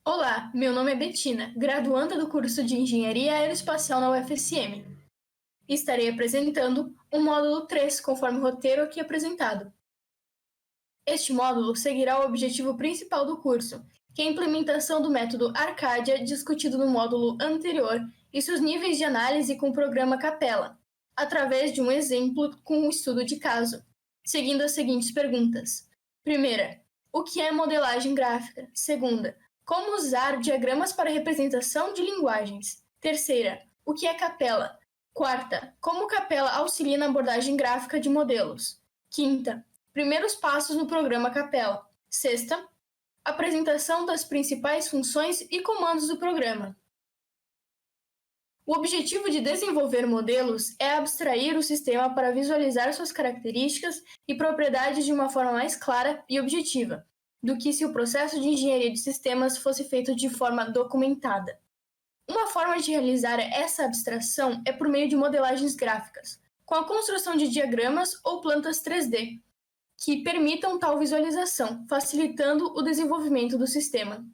Olá, meu nome é Betina, graduanda do curso de Engenharia Aeroespacial na UFSM. Estarei apresentando o módulo 3, conforme o roteiro aqui apresentado. Este módulo seguirá o objetivo principal do curso, que é a implementação do método Arcadia discutido no módulo anterior e seus níveis de análise com o programa Capella, através de um exemplo com um estudo de caso, seguindo as seguintes perguntas. Primeira, o que é modelagem gráfica? Segunda, como usar diagramas para representação de linguagens? Terceira, o que é Capella? Quarta, como Capella auxilia na abordagem gráfica de modelos? Quinta, primeiros passos no programa Capella. Sexta, apresentação das principais funções e comandos do programa. O objetivo de desenvolver modelos é abstrair o sistema para visualizar suas características e propriedades de uma forma mais clara e objetiva, do que se o processo de engenharia de sistemas fosse feito de forma documentada. Uma forma de realizar essa abstração é por meio de modelagens gráficas, com a construção de diagramas ou plantas 3D, que permitam tal visualização, facilitando o desenvolvimento do sistema.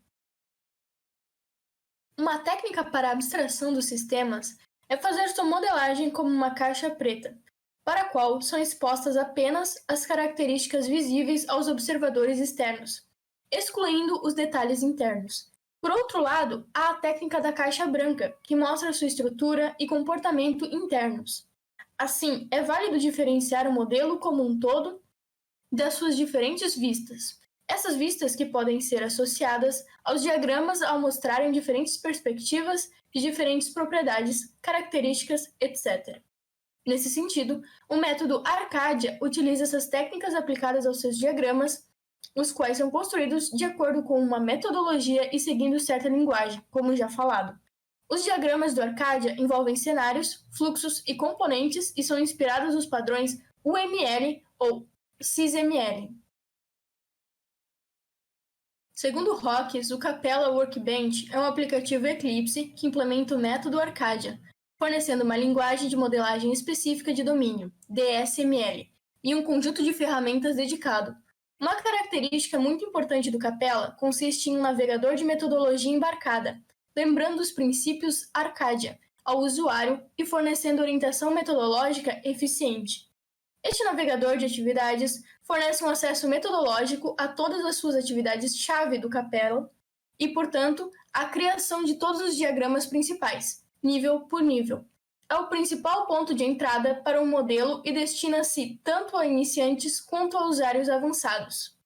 Uma técnica para a abstração dos sistemas é fazer sua modelagem como uma caixa preta, para a qual são expostas apenas as características visíveis aos observadores externos, excluindo os detalhes internos. Por outro lado, há a técnica da caixa branca, que mostra sua estrutura e comportamento internos. Assim, é válido diferenciar o modelo como um todo das suas diferentes vistas. Essas vistas que podem ser associadas aos diagramas ao mostrarem diferentes perspectivas de diferentes propriedades, características, etc. Nesse sentido, o método Arcadia utiliza essas técnicas aplicadas aos seus diagramas, os quais são construídos de acordo com uma metodologia e seguindo certa linguagem, como já falado. Os diagramas do Arcadia envolvem cenários, fluxos e componentes e são inspirados nos padrões UML ou SysML. Segundo Rocks, o Capella Workbench é um aplicativo Eclipse que implementa o método Arcadia, fornecendo uma linguagem de modelagem específica de domínio, DSML, e um conjunto de ferramentas dedicado. Uma característica muito importante do Capella consiste em um navegador de metodologia embarcada, lembrando os princípios Arcadia ao usuário e fornecendo orientação metodológica eficiente. Este navegador de atividades fornece um acesso metodológico a todas as suas atividades-chave do Capella e, portanto, a criação de todos os diagramas principais, nível por nível. É o principal ponto de entrada para um modelo e destina-se tanto a iniciantes quanto a usuários avançados.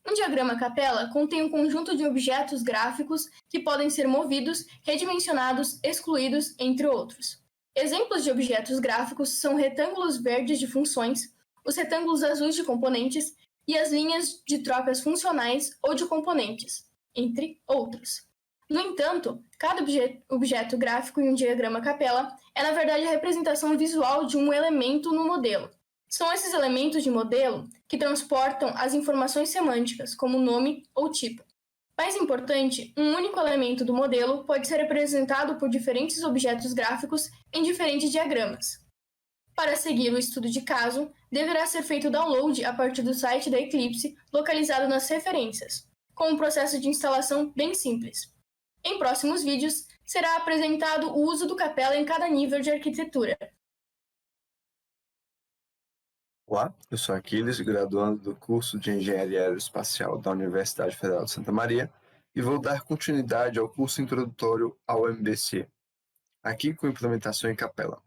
Um diagrama Capella contém um conjunto de objetos gráficos que podem ser movidos, redimensionados, excluídos, entre outros. Exemplos de objetos gráficos são retângulos verdes de funções, os retângulos azuis de componentes e as linhas de trocas funcionais ou de componentes, entre outros. No entanto, cada objeto gráfico em um diagrama Capella é, na verdade, a representação visual de um elemento no modelo. São esses elementos de modelo que transportam as informações semânticas, como nome ou tipo. Mais importante, um único elemento do modelo pode ser representado por diferentes objetos gráficos em diferentes diagramas. Para seguir o estudo de caso, deverá ser feito o download a partir do site da Eclipse, localizado nas referências, com um processo de instalação bem simples. Em próximos vídeos, será apresentado o uso do Capella em cada nível de arquitetura. Olá, eu sou Aquiles, graduando do curso de Engenharia Aeroespacial da Universidade Federal de Santa Maria e vou dar continuidade ao curso introdutório ao MBC, aqui com implementação em Capella.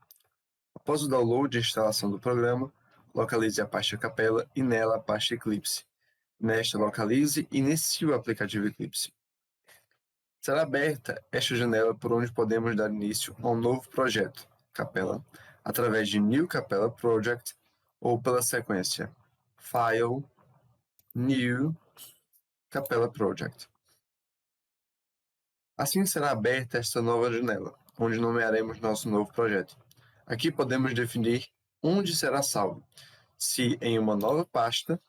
Após o download e instalação do programa, localize a pasta Capella e nela a pasta Eclipse. Nesta, localize e inicie o aplicativo Eclipse. Será aberta esta janela por onde podemos dar início a um novo projeto, Capella, através de New Capella Project ou pela sequência File, New, Capella Project. Assim será aberta esta nova janela, onde nomearemos nosso novo projeto. Aqui podemos definir onde será salvo, se em uma nova pasta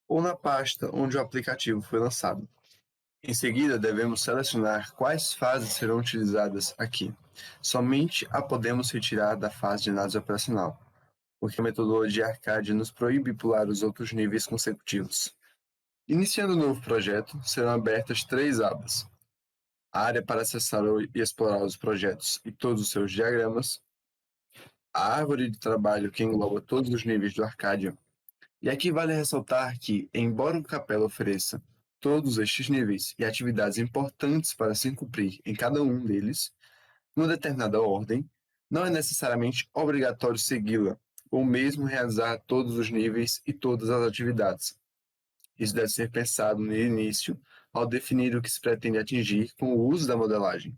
ou na pasta onde o aplicativo foi lançado. Em seguida, devemos selecionar quais fases serão utilizadas aqui. Somente a podemos retirar da fase de análise operacional, porque a metodologia Arcadia nos proíbe pular os outros níveis consecutivos. Iniciando um novo projeto, serão abertas 3 abas: a área para acessar e explorar os projetos e todos os seus diagramas, a árvore de trabalho que engloba todos os níveis do Arcadia. E aqui vale ressaltar que, embora o Capella ofereça todos estes níveis e atividades importantes para se cumprir em cada um deles, numa determinada ordem, não é necessariamente obrigatório segui-la, ou mesmo realizar todos os níveis e todas as atividades. Isso deve ser pensado no início, ao definir o que se pretende atingir com o uso da modelagem.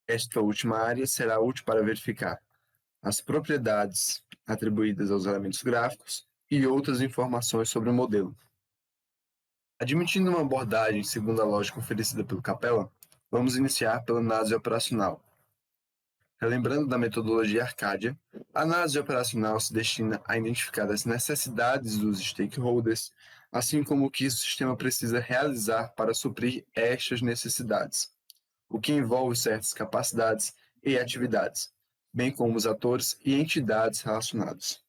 Esta última área será útil para verificar as propriedades atribuídas aos elementos gráficos e outras informações sobre o modelo. Admitindo uma abordagem segundo a lógica oferecida pelo Capella, vamos iniciar pela análise operacional. Relembrando da metodologia Arcadia, a análise operacional se destina a identificar as necessidades dos stakeholders, assim como o que o sistema precisa realizar para suprir estas necessidades, o que envolve certas capacidades e atividades, bem como os atores e entidades relacionados.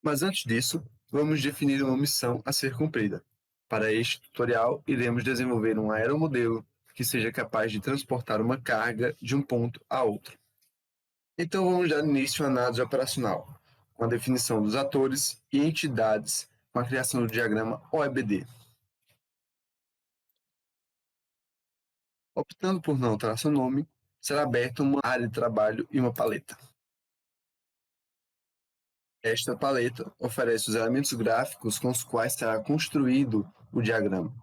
Mas antes disso, vamos definir uma missão a ser cumprida. Para este tutorial, iremos desenvolver um aeromodelo que seja capaz de transportar uma carga de um ponto a outro. Então vamos dar início à análise operacional, com a definição dos atores e entidades, com a criação do diagrama OEBD. Optando por não alterar seu nome, será aberta uma área de trabalho e uma paleta. Esta paleta oferece os elementos gráficos com os quais será construído o diagrama.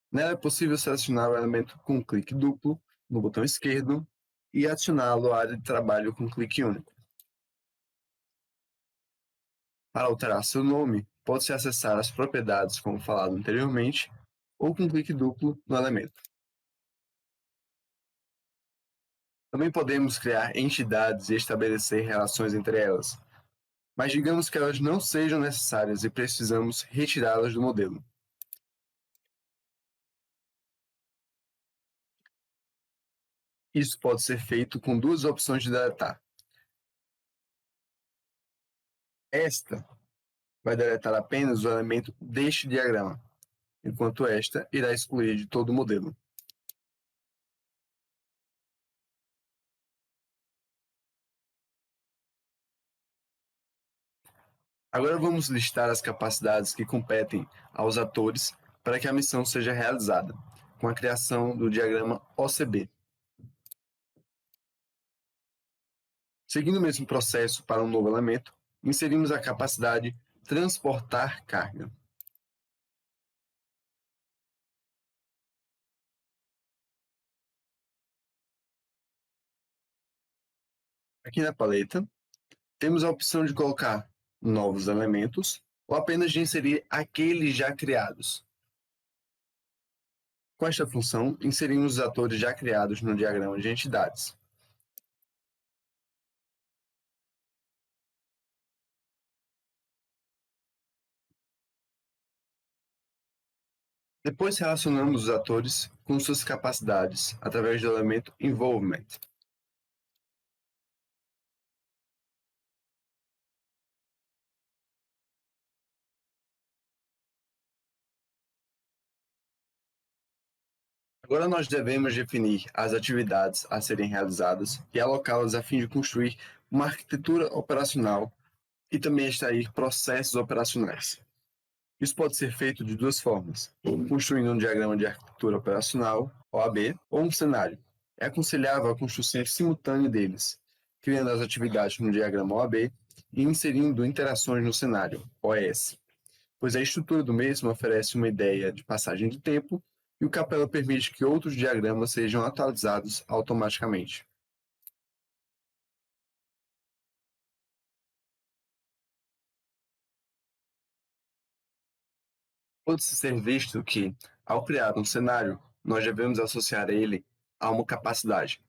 Nela é possível selecionar o elemento com um clique duplo no botão esquerdo e adicioná-lo à área de trabalho com um clique único. Para alterar seu nome, pode-se acessar as propriedades, como falado anteriormente, ou com um clique duplo no elemento. Também podemos criar entidades e estabelecer relações entre elas, mas digamos que elas não sejam necessárias e precisamos retirá-las do modelo. Isso pode ser feito com duas opções de deletar. Esta vai deletar apenas o elemento deste diagrama, enquanto esta irá excluir de todo o modelo. Agora vamos listar as capacidades que competem aos atores para que a missão seja realizada, com a criação do diagrama OCB. Seguindo o mesmo processo para um novo elemento, inserimos a capacidade transportar carga. Aqui na paleta, temos a opção de colocar novos elementos ou apenas de inserir aqueles já criados. Com esta função, inserimos os atores já criados no diagrama de entidades. Depois relacionamos os atores com suas capacidades através do elemento Involvement. Agora nós devemos definir as atividades a serem realizadas e alocá-las a fim de construir uma arquitetura operacional e também extrair processos operacionais. Isso pode ser feito de duas formas: construindo um diagrama de arquitetura operacional, OAB, ou um cenário. É aconselhável a construção simultânea deles, criando as atividades no diagrama OAB e inserindo interações no cenário, OS, pois a estrutura do mesmo oferece uma ideia de passagem de tempo e o Capella permite que outros diagramas sejam atualizados automaticamente. Pode-se ser visto que, ao criar um cenário, nós devemos associar ele a uma capacidade.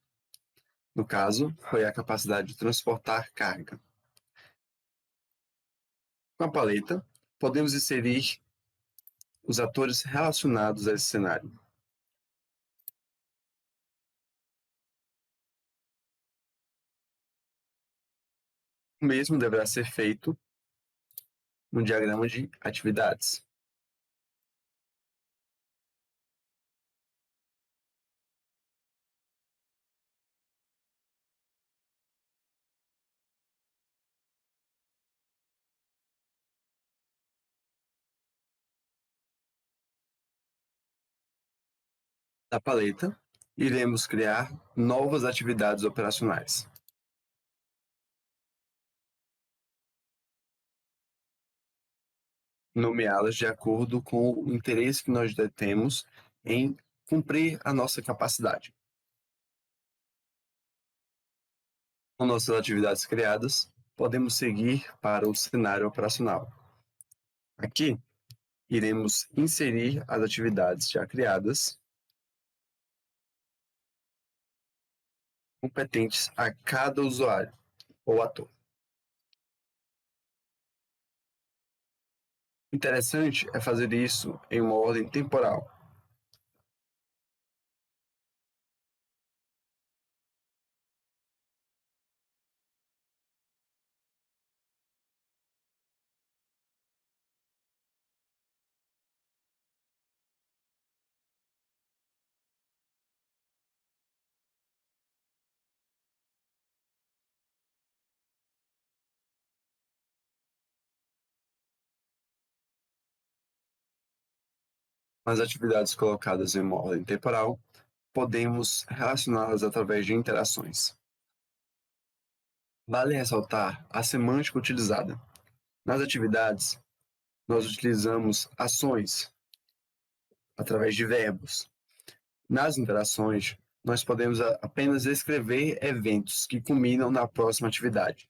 No caso, foi a capacidade de transportar carga. Com a paleta, podemos inserir os atores relacionados a esse cenário. O mesmo deverá ser feito no diagrama de atividades. Na paleta, iremos criar novas atividades operacionais. Nomeá-las de acordo com o interesse que nós temos em cumprir a nossa capacidade. Com nossas atividades criadas, podemos seguir para o cenário operacional. Aqui, iremos inserir as atividades já criadas, competentes a cada usuário ou ator. Interessante é fazer isso em uma ordem temporal. As atividades colocadas em uma ordem temporal, podemos relacioná-las através de interações. Vale ressaltar a semântica utilizada. Nas atividades, nós utilizamos ações através de verbos. Nas interações, nós podemos apenas escrever eventos que culminam na próxima atividade.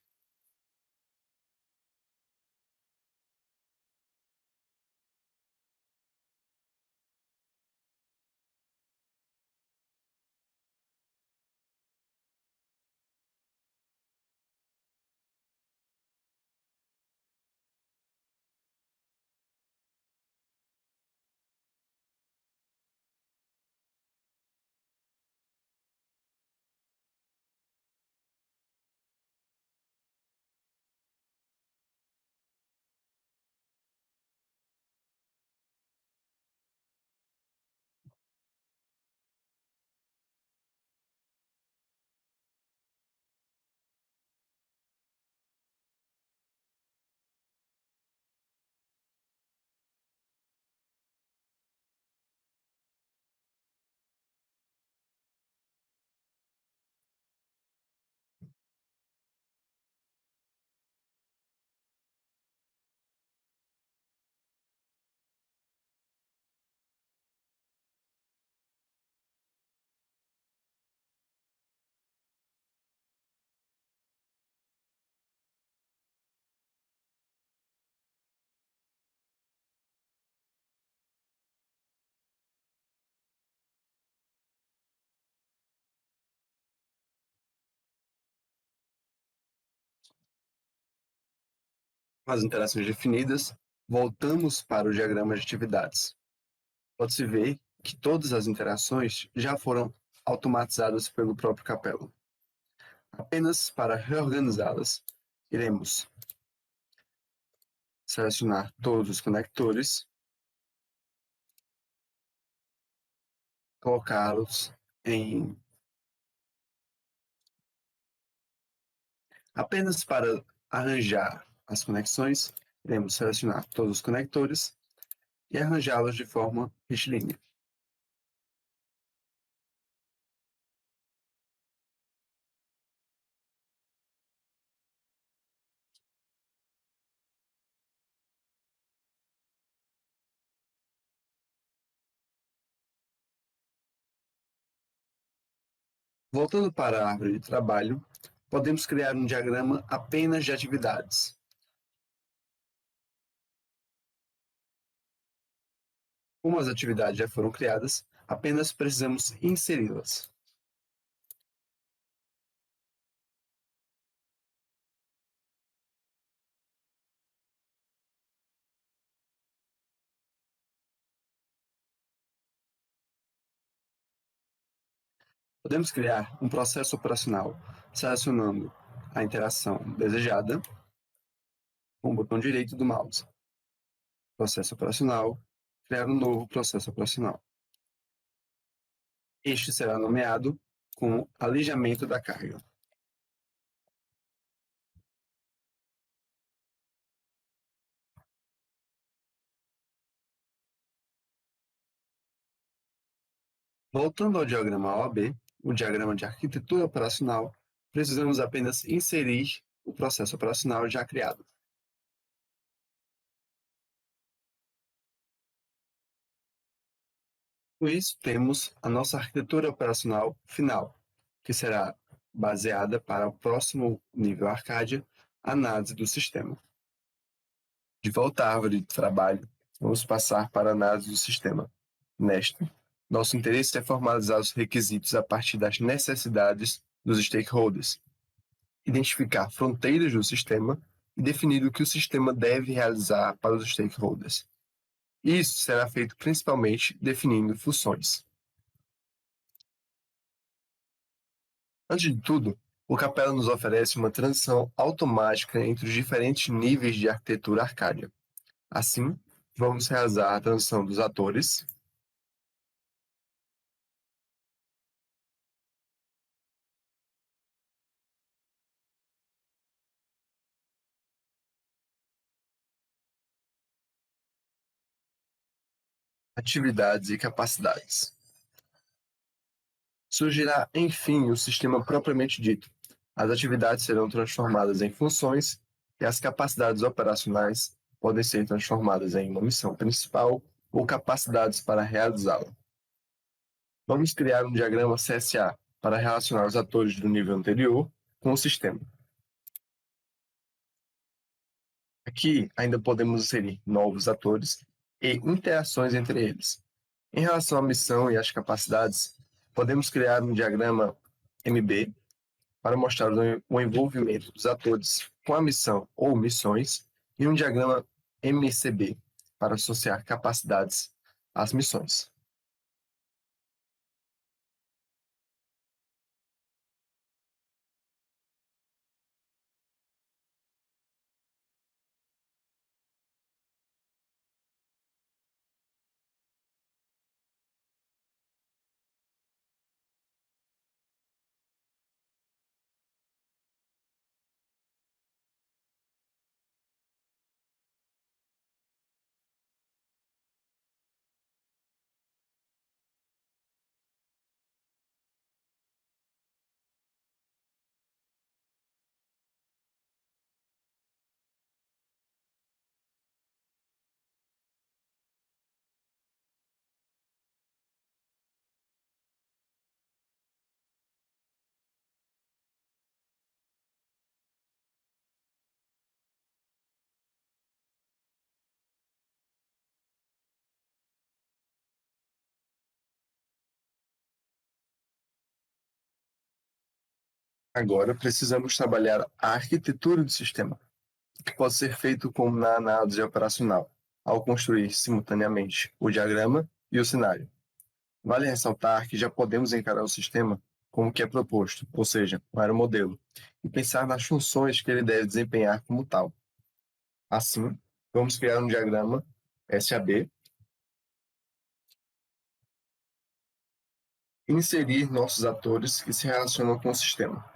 Com as interações definidas, voltamos para o diagrama de atividades. Pode-se ver que todas as interações já foram automatizadas pelo próprio Capello. Apenas para reorganizá-las, iremos selecionar todos os conectores, colocá-los em apenas para arranjar as conexões, iremos selecionar todos os conectores e arranjá-los de forma retilínea. Voltando para a árvore de trabalho, podemos criar um diagrama apenas de atividades. Como as atividades já foram criadas, apenas precisamos inseri-las. Podemos criar um processo operacional selecionando a interação desejada com o botão direito do mouse. Processo operacional, criar um novo processo operacional. Este será nomeado como alijamento da carga. Voltando ao diagrama OAB, o diagrama de arquitetura operacional, precisamos apenas inserir o processo operacional já criado. Com isso, temos a nossa arquitetura operacional final, que será baseada para o próximo nível Arcadia, análise do sistema. De volta à árvore de trabalho, vamos passar para a análise do sistema. Nesta, nosso interesse é formalizar os requisitos a partir das necessidades dos stakeholders, identificar fronteiras do sistema e definir o que o sistema deve realizar para os stakeholders. Isso será feito principalmente definindo funções. Antes de tudo, o Capella nos oferece uma transição automática entre os diferentes níveis de arquitetura Arcadia. Assim, vamos realizar a transição dos atores, atividades e capacidades. Surgirá, enfim, o sistema propriamente dito. As atividades serão transformadas em funções e as capacidades operacionais podem ser transformadas em uma missão principal ou capacidades para realizá-la. Vamos criar um diagrama CSA para relacionar os atores do nível anterior com o sistema. Aqui ainda podemos inserir novos atores e interações entre eles. Em relação à missão e às capacidades, podemos criar um diagrama MB para mostrar o envolvimento dos atores com a missão ou missões e um diagrama MCB para associar capacidades às missões. Agora precisamos trabalhar a arquitetura do sistema, que pode ser feito como na análise operacional, ao construir simultaneamente o diagrama e o cenário. Vale ressaltar que já podemos encarar o sistema como que é proposto, ou seja, um aeromodelo, e pensar nas funções que ele deve desempenhar como tal. Assim, vamos criar um diagrama SAB e inserir nossos atores que se relacionam com o sistema.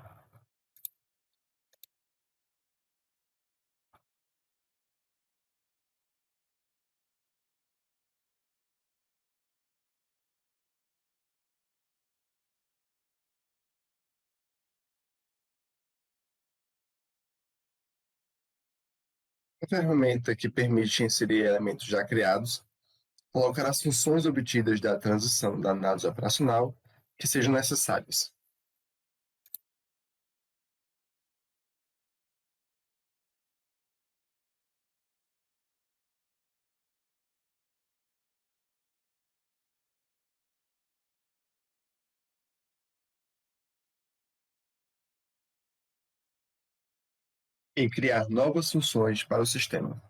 A ferramenta que permite inserir elementos já criados colocar as funções obtidas da transição da análise operacional que sejam necessárias. E criar novas funções para o sistema.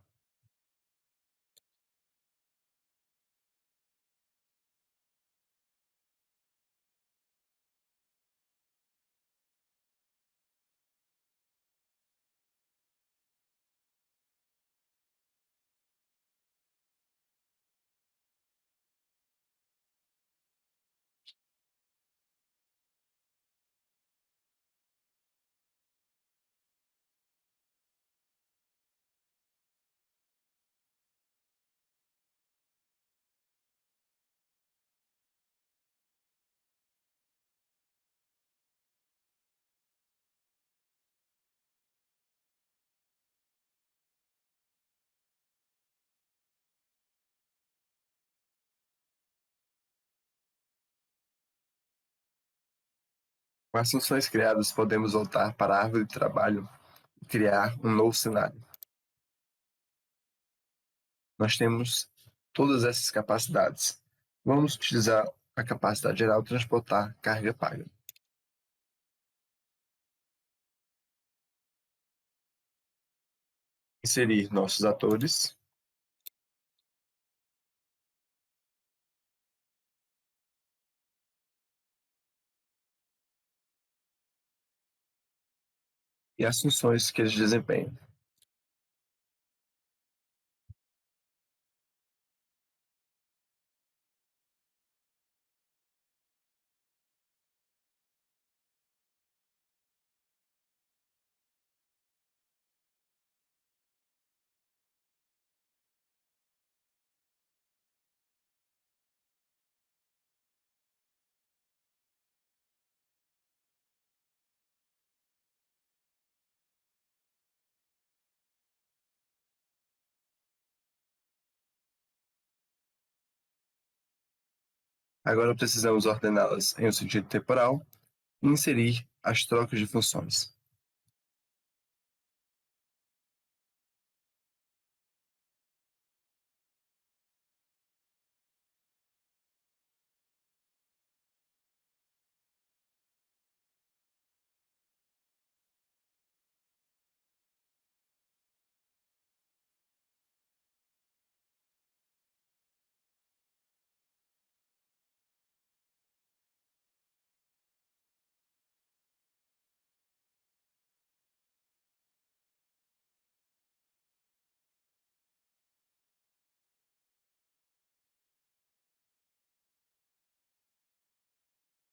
Com as funções criadas, podemos voltar para a árvore de trabalho e criar um novo cenário. Nós temos todas essas capacidades. Vamos utilizar a capacidade geral transportar carga paga. Inserir nossos atores. E as funções que eles desempenham. Agora precisamos ordená-las em um sentido temporal e inserir as trocas de funções.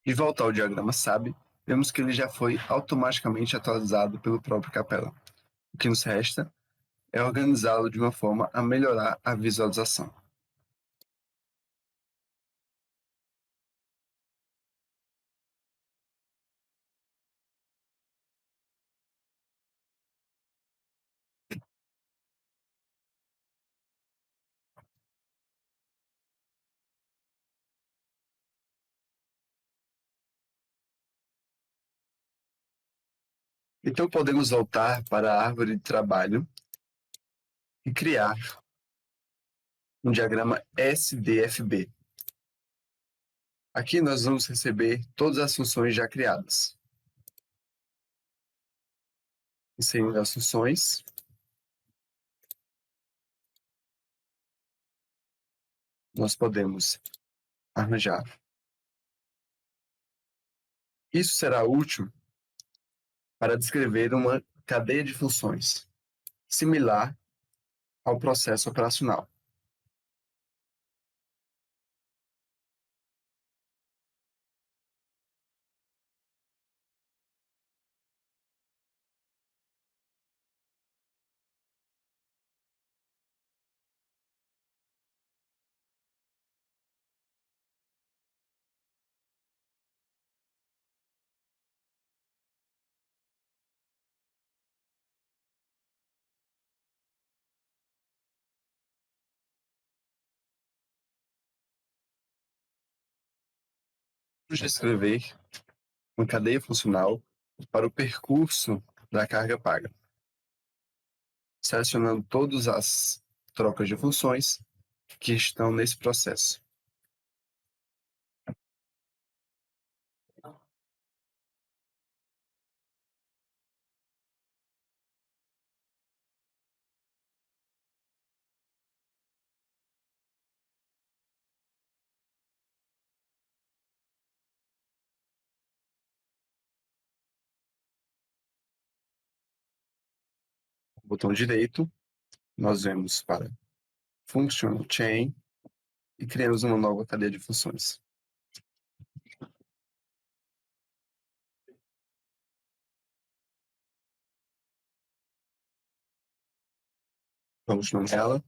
De volta ao diagrama SAB, vemos que ele já foi automaticamente atualizado pelo próprio Capella. O que nos resta é organizá-lo de uma forma a melhorar a visualização. Então podemos voltar para a árvore de trabalho e criar um diagrama SDFB. Aqui nós vamos receber todas as funções já criadas. Inserindo as funções, nós podemos arranjar. Isso será útil para descrever uma cadeia de funções, similar ao processo operacional. Vamos descrever uma cadeia funcional para o percurso da carga paga, selecionando todas as trocas de funções que estão nesse processo. No botão direito, nós vemos para Functional Chain e criamos uma nova cadeia de funções. Vamos nomeá-la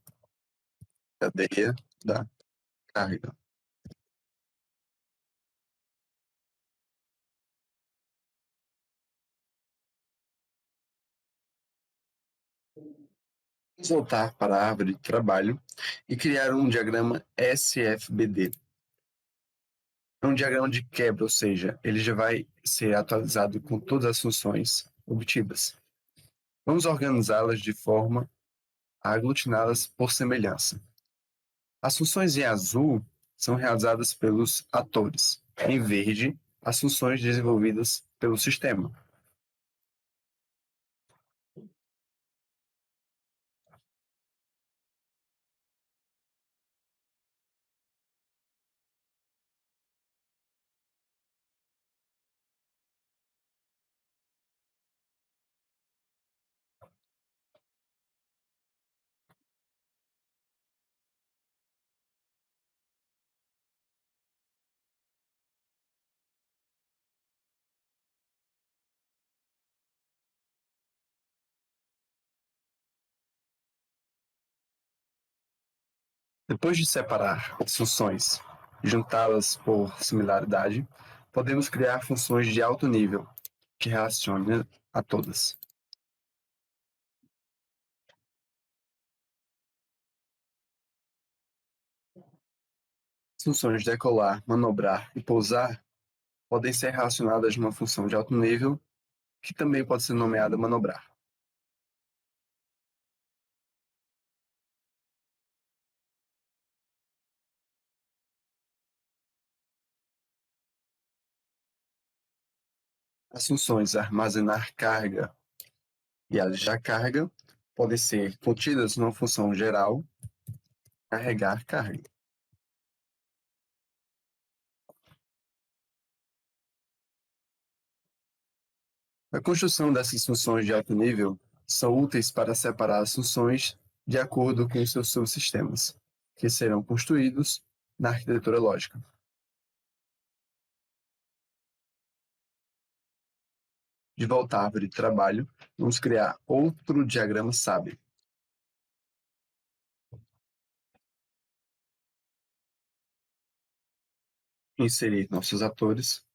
cadeia da carga. Vamos voltar para a árvore de trabalho e criar um diagrama SFBD. É um diagrama de quebra, ou seja, ele já vai ser atualizado com todas as funções obtidas. Vamos organizá-las de forma a aglutiná-las por semelhança. As funções em azul são realizadas pelos atores. Em verde, as funções desenvolvidas pelo sistema. Depois de separar as funções e juntá-las por similaridade, podemos criar funções de alto nível que relacionem a todas. As funções decolar, manobrar e pousar podem ser relacionadas a uma função de alto nível, que também pode ser nomeada manobrar. As funções armazenar carga e alistar carga podem ser contidas numa função geral, carregar carga. A construção dessas funções de alto nível são úteis para separar as funções de acordo com os seus subsistemas, que serão construídos na arquitetura lógica. De volta à árvore de trabalho, vamos criar outro diagrama SAB. Inserir nossos atores.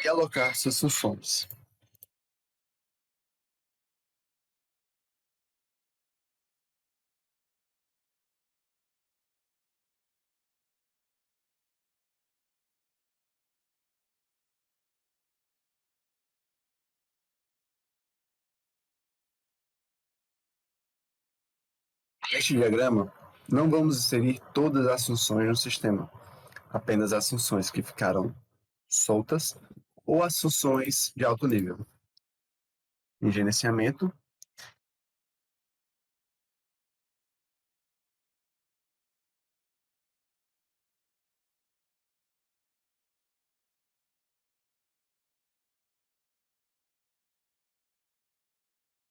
E alocar suas funções. Neste diagrama, não vamos inserir todas as funções no sistema, apenas as funções que ficaram soltas ou as funções de alto nível. Em gerenciamento,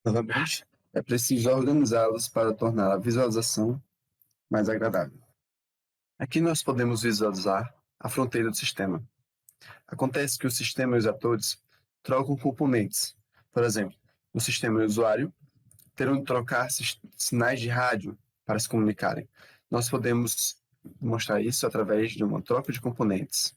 novamente, é preciso organizá-las para tornar a visualização mais agradável. Aqui nós podemos visualizar a fronteira do sistema. Acontece que o sistema e os atores trocam componentes. Por exemplo, o sistema e o usuário terão de trocar sinais de rádio para se comunicarem. Nós podemos mostrar isso através de uma troca de componentes.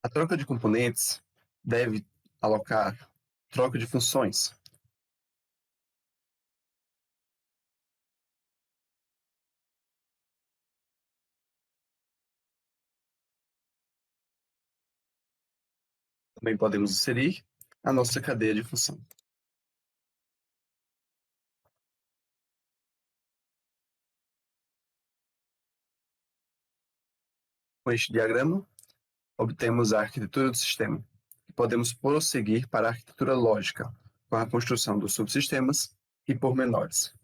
A troca de componentes deve alocar troca de funções. Também podemos inserir a nossa cadeia de função. Com este diagrama, obtemos a arquitetura do sistema e podemos prosseguir para a arquitetura lógica, com a construção dos subsistemas e pormenores.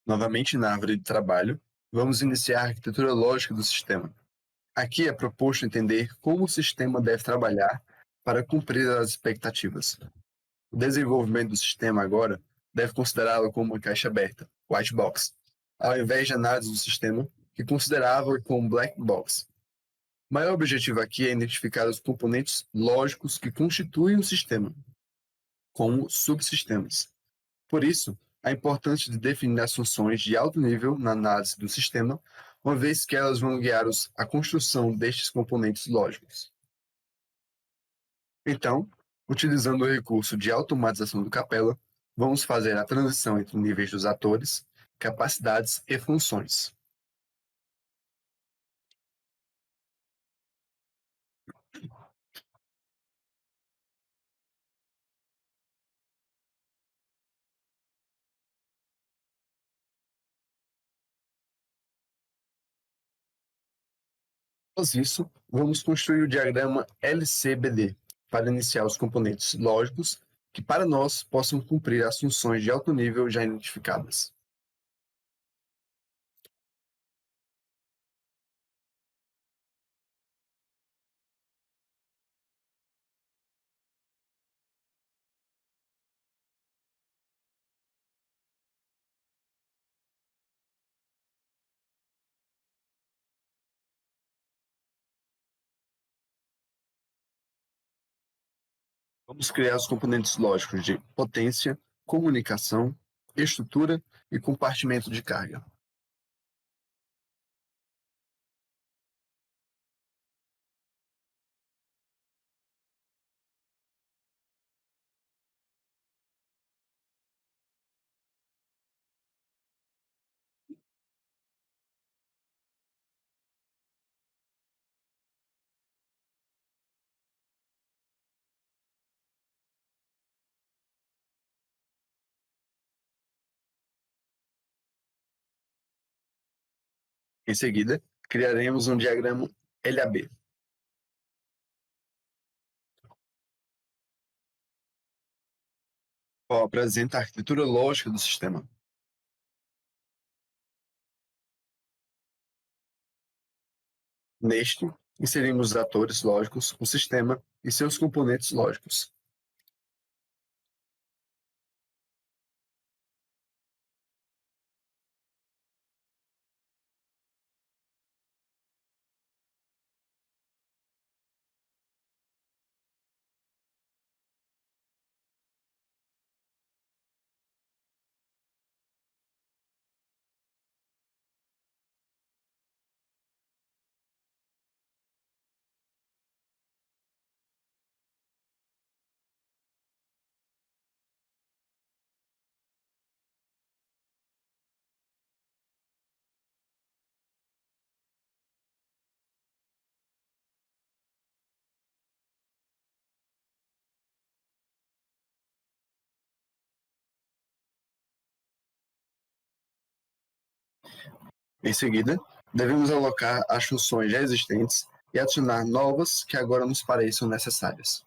Novamente na árvore de trabalho, vamos iniciar a arquitetura lógica do sistema. Aqui é proposto entender como o sistema deve trabalhar para cumprir as expectativas. O desenvolvimento do sistema agora deve considerá-lo como uma caixa aberta, white box, ao invés de análise do sistema, que considerava como black box. O maior objetivo aqui é identificar os componentes lógicos que constituem o sistema, como subsistemas. Por isso, é importante de definir as funções de alto nível na análise do sistema, uma vez que elas vão guiar a construção destes componentes lógicos. Então, utilizando o recurso de automatização do Capella, vamos fazer a transição entre níveis dos atores, capacidades e funções. Após isso, vamos construir o diagrama LCBD para iniciar os componentes lógicos que, para nós, possam cumprir as funções de alto nível já identificadas. Vamos criar os componentes lógicos de potência, comunicação, estrutura e compartimento de carga. Em seguida, criaremos um diagrama LAB. Qual apresenta a arquitetura lógica do sistema. Neste, inserimos os atores lógicos, o sistema e seus componentes lógicos. Em seguida, devemos alocar as funções já existentes e adicionar novas que agora nos pareçam necessárias.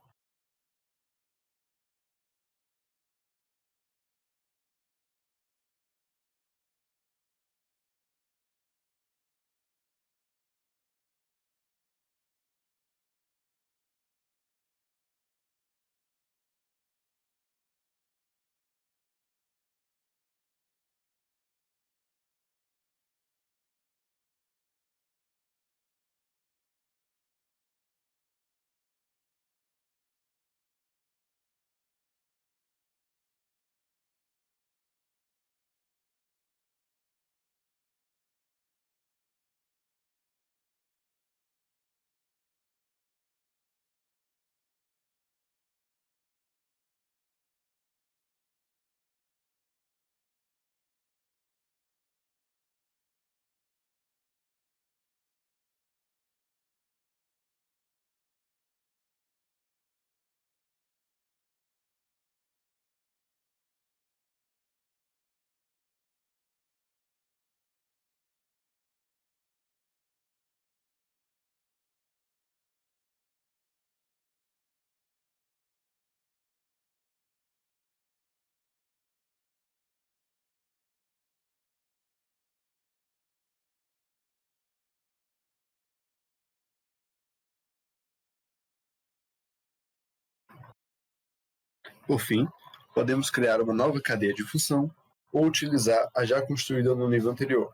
Por fim, podemos criar uma nova cadeia de função ou utilizar a já construída no nível anterior,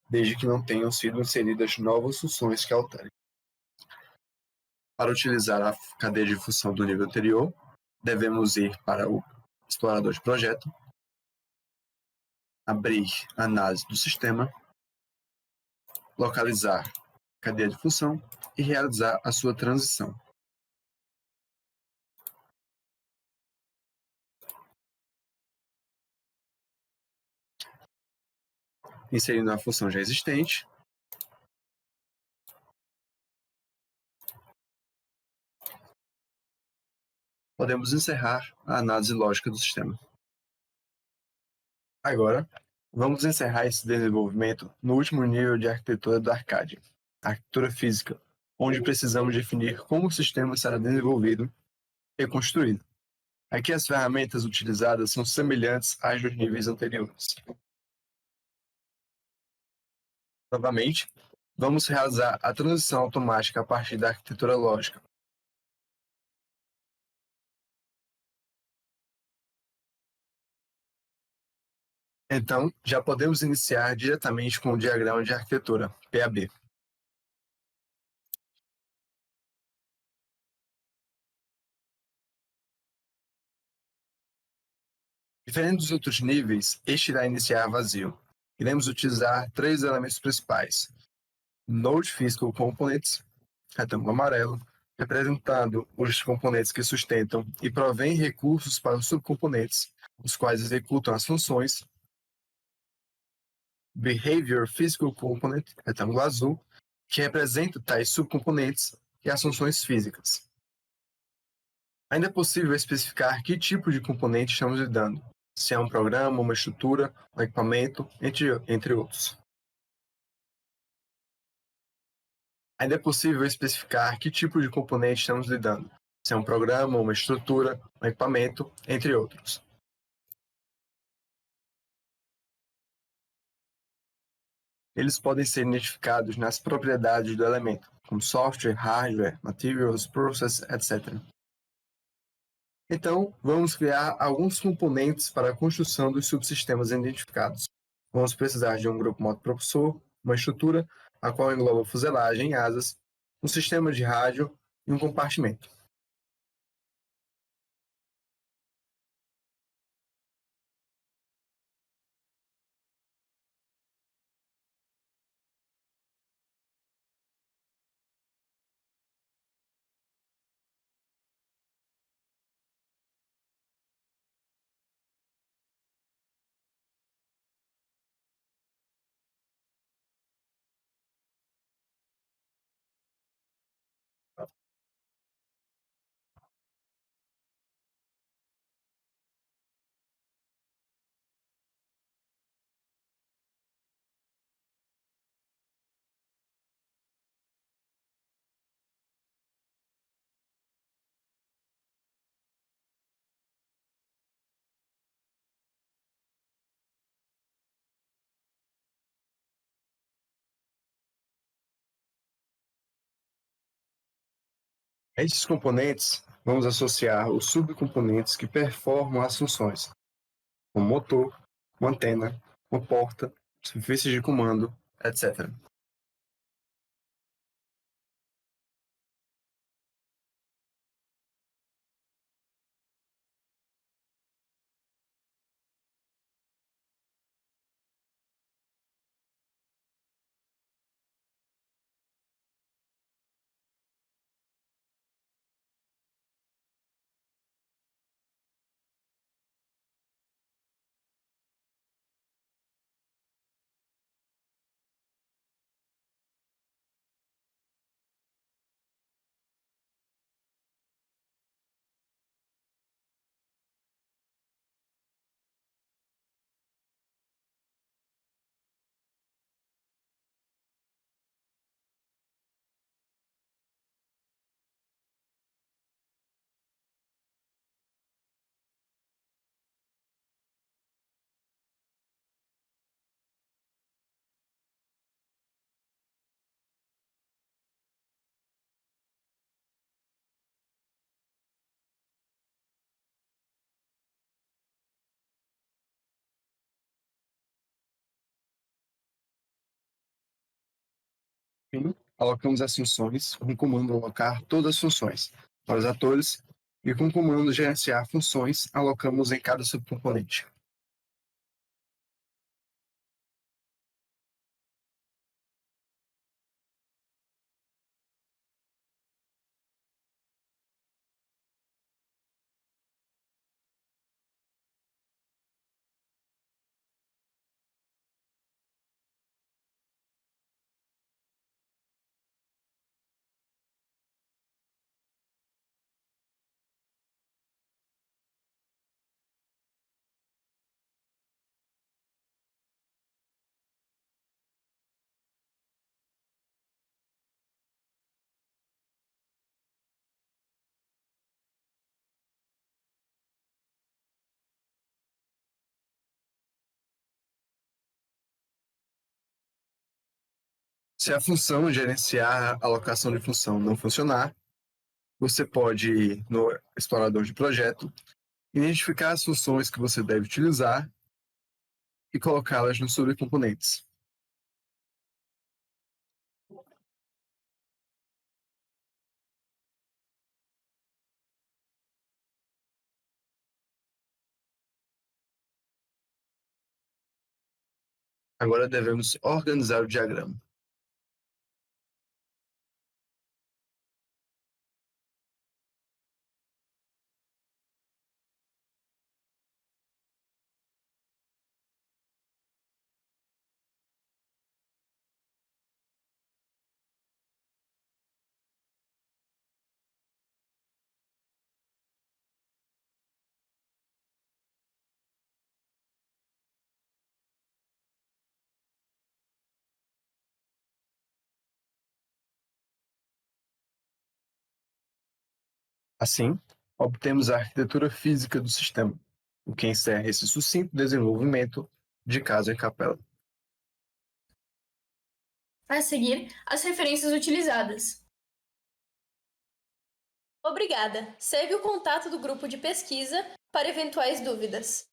desde que não tenham sido inseridas novas funções que alterem. Para utilizar a cadeia de função do nível anterior, devemos ir para o explorador de projeto, abrir a análise do sistema, localizar a cadeia de função e realizar a sua transição. Inserindo a função já existente, podemos encerrar a análise lógica do sistema. Agora, vamos encerrar esse desenvolvimento no último nível de arquitetura do Arcade, a arquitetura física, onde precisamos definir como o sistema será desenvolvido e construído. Aqui as ferramentas utilizadas são semelhantes às dos níveis anteriores. Novamente, vamos realizar a transição automática a partir da arquitetura lógica. Então, já podemos iniciar diretamente com o diagrama de arquitetura, PAB. Diferente dos outros níveis, este irá iniciar vazio. Iremos utilizar três elementos principais: Node Physical Components, retângulo amarelo, representando os componentes que sustentam e provêm recursos para os subcomponentes, os quais executam as funções. Behavior Physical Component, retângulo azul, que representa tais subcomponentes e as funções físicas. Ainda é possível especificar que tipo de componente estamos lidando, se é um programa, uma estrutura, um equipamento, entre outros. Ainda é possível especificar que tipo de componente estamos lidando, se é um programa, uma estrutura, um equipamento, entre outros. Eles podem ser identificados nas propriedades do elemento, como software, hardware, materials, process, etc. Então, vamos criar alguns componentes para a construção dos subsistemas identificados. Vamos precisar de um grupo motopropulsor, uma estrutura, a qual engloba fuselagem, asas, um sistema de rádio e um compartimento. A esses componentes, vamos associar os subcomponentes que performam as funções, como motor, uma antena, uma porta, superfícies de comando, etc. Fim. alocamos as funções, com o comando alocar todas as funções. Para os atores, e com o comando gerenciar funções, alocamos em cada subcomponente. Se a função gerenciar a alocação de função não funcionar, você pode ir no explorador de projeto, identificar as funções que você deve utilizar e colocá-las nos subcomponentes. Agora devemos organizar o diagrama. Assim, obtemos a arquitetura física do sistema, o que encerra esse sucinto desenvolvimento de caso em capela. A seguir, as referências utilizadas. Obrigada. Segue o contato do grupo de pesquisa para eventuais dúvidas.